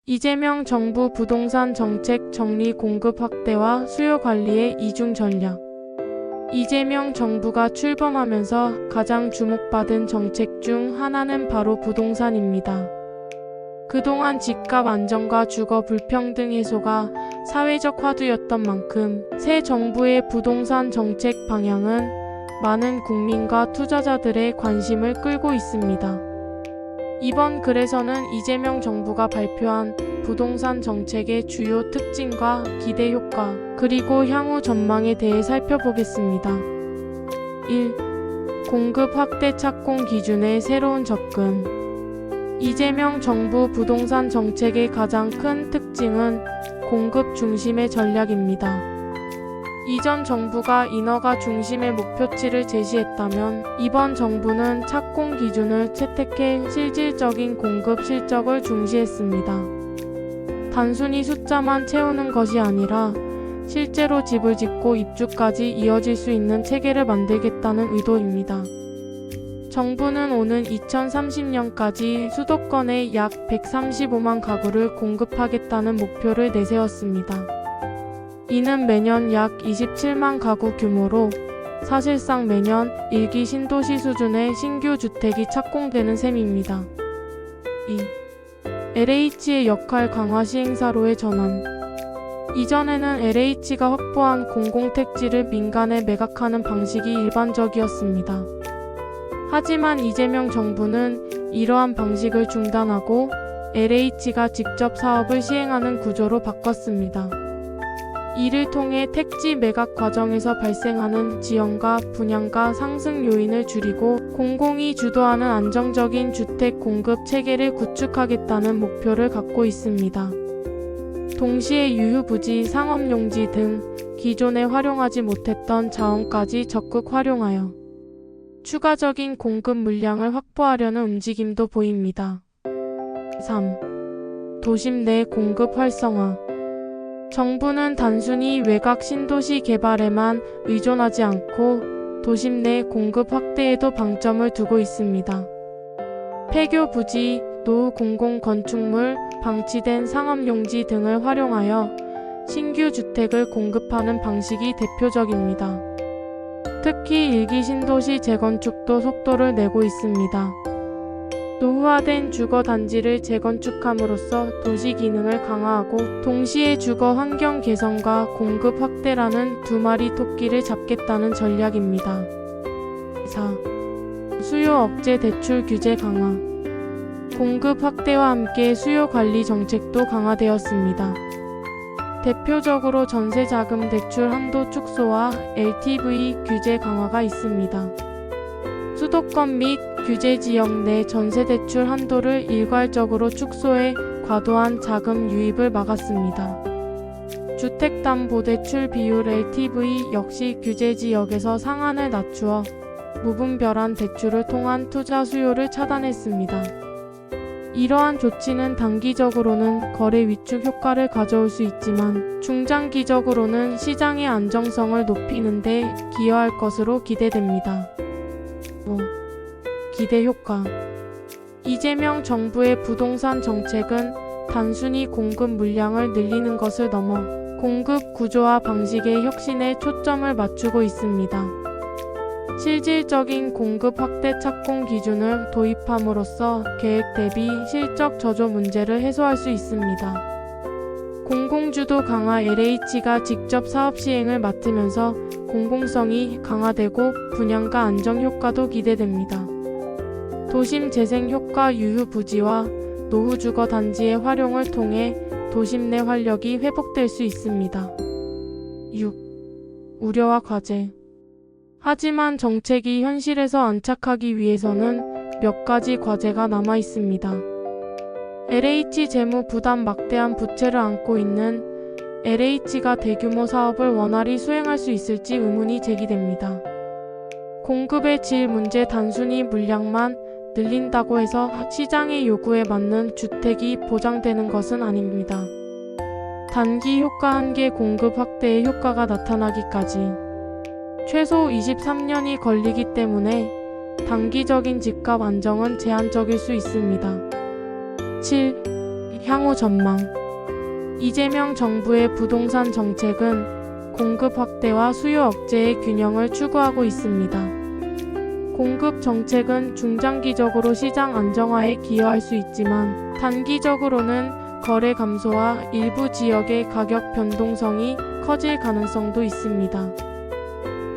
이재명 정부 부동산 정책 정리 공급 확대와 수요 관리의 이중 전략. 이재명 정부가 출범하면서 가장 주목받은 정책 중 하나는 바로 부동산입니다. 그동안 집값 안정과 주거 불평등 해소가 사회적 화두였던 만큼 새 정부의 부동산 정책 방향은 많은 국민과 투자자들의 관심을 끌고 있습니다. 이번 글에서는 이재명 정부가 발표한 부동산 정책의 주요 특징과 기대 효과, 그리고 향후 전망에 대해 살펴보겠습니다. 1. 공급 확대 착공 기준의 새로운 접근. 이재명 정부 부동산 정책의 가장 큰 특징은 공급 중심의 전략입니다. 이전 정부가 인허가 중심의 목표치를 제시했다면 이번 정부는 착공 기준을 채택해 실질적인 공급 실적을 중시했습니다. 단순히 숫자만 채우는 것이 아니라 실제로 집을 짓고 입주까지 이어질 수 있는 체계를 만들겠다는 의도입니다. 정부는 오는 2030년까지 수도권에 약 135만 가구를 공급하겠다는 목표를 내세웠습니다. 이는 매년 약 27만 가구 규모로 사실상 매년 1기 신도시 수준의 신규 주택이 착공되는 셈입니다. 2. LH의 역할 강화 시행사로의 전환. 이전에는 LH가 확보한 공공택지를 민간에 매각하는 방식이 일반적이었습니다. 하지만 이재명 정부는 이러한 방식을 중단하고 LH가 직접 사업을 시행하는 구조로 바꿨습니다. 이를 통해 택지 매각 과정에서 발생하는 지연과 분양가 상승 요인을 줄이고 공공이 주도하는 안정적인 주택 공급 체계를 구축하겠다는 목표를 갖고 있습니다. 동시에 유휴부지, 상업용지 등 기존에 활용하지 못했던 자원까지 적극 활용하여 추가적인 공급 물량을 확보하려는 움직임도 보입니다. 3. 도심 내 공급 활성화. 정부는 단순히 외곽 신도시 개발에만 의존하지 않고 도심 내 공급 확대에도 방점을 두고 있습니다. 폐교 부지, 노후 공공 건축물, 방치된 상업용지 등을 활용하여 신규 주택을 공급하는 방식이 대표적입니다. 특히 일기 신도시 재건축도 속도를 내고 있습니다. 노후화된 주거단지를 재건축함으로써 도시 기능을 강화하고 동시에 주거 환경 개선과 공급 확대라는 두 마리 토끼를 잡겠다는 전략입니다. 4. 수요 억제 대출 규제 강화. 공급 확대와 함께 수요 관리 정책도 강화되었습니다. 대표적으로 전세자금 대출 한도 축소와 LTV 규제 강화가 있습니다. 수도권 및 규제 지역 내 전세대출 한도를 일괄적으로 축소해 과도한 자금 유입을 막았습니다. 주택담보대출 비율 LTV 역시 규제 지역에서 상한을 낮추어 무분별한 대출을 통한 투자 수요를 차단했습니다. 이러한 조치는 단기적으로는 거래 위축 효과를 가져올 수 있지만 중장기적으로는 시장의 안정성을 높이는 데 기여할 것으로 기대됩니다. 5. 기대 효과. 이재명 정부의 부동산 정책은 단순히 공급 물량을 늘리는 것을 넘어 공급 구조와 방식의 혁신에 초점을 맞추고 있습니다. 실질적인 공급 확대 착공 기준을 도입함으로써 계획 대비 실적 저조 문제를 해소할 수 있습니다. 공공주도 강화. LH가 직접 사업 시행을 맡으면서 공공성이 강화되고 분양가 안정 효과도 기대됩니다. 도심 재생 효과. 유휴부지와 노후주거 단지의 활용을 통해 도심 내 활력이 회복될 수 있습니다. 6. 우려와 과제. 하지만 정책이 현실에서 안착하기 위해서는 몇 가지 과제가 남아 있습니다. LH 재무 부담. 막대한 부채를 안고 있는 LH가 대규모 사업을 원활히 수행할 수 있을지 의문이 제기됩니다. 공급의 질 문제. 단순히 물량만 늘린다고 해서 시장의 요구에 맞는 주택이 보장되는 것은 아닙니다. 단기 효과. 한계 공급 확대의 효과가 나타나기까지 최소 23년이 걸리기 때문에 단기적인 집값 안정은 제한적일 수 있습니다. 7. 향후 전망. 이재명 정부의 부동산 정책은 공급 확대와 수요 억제의 균형을 추구하고 있습니다. 공급 정책은 중장기적으로 시장 안정화에 기여할 수 있지만 단기적으로는 거래 감소와 일부 지역의 가격 변동성이 커질 가능성도 있습니다.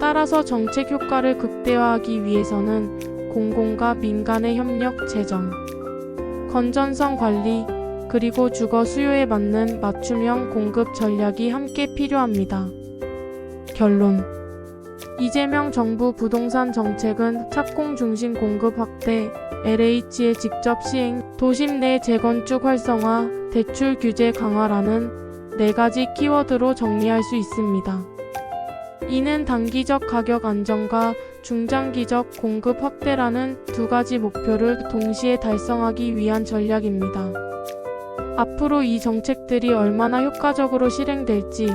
따라서 정책 효과를 극대화하기 위해서는 공공과 민간의 협력 재정, 건전성 관리, 그리고 주거 수요에 맞는 맞춤형 공급 전략이 함께 필요합니다. 결론. 이재명 정부 부동산 정책은 착공 중심 공급 확대, LH의 직접 시행, 도심 내 재건축 활성화, 대출 규제 강화라는 4가지 키워드로 정리할 수 있습니다. 이는 단기적 가격 안정과 중장기적 공급 확대라는 2가지 목표를 동시에 달성하기 위한 전략입니다. 앞으로 이 정책들이 얼마나 효과적으로 실행될지,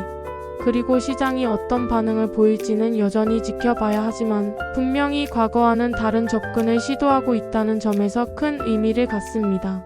그리고 시장이 어떤 반응을 보일지는 여전히 지켜봐야 하지만 분명히 과거와는 다른 접근을 시도하고 있다는 점에서 큰 의미를 갖습니다.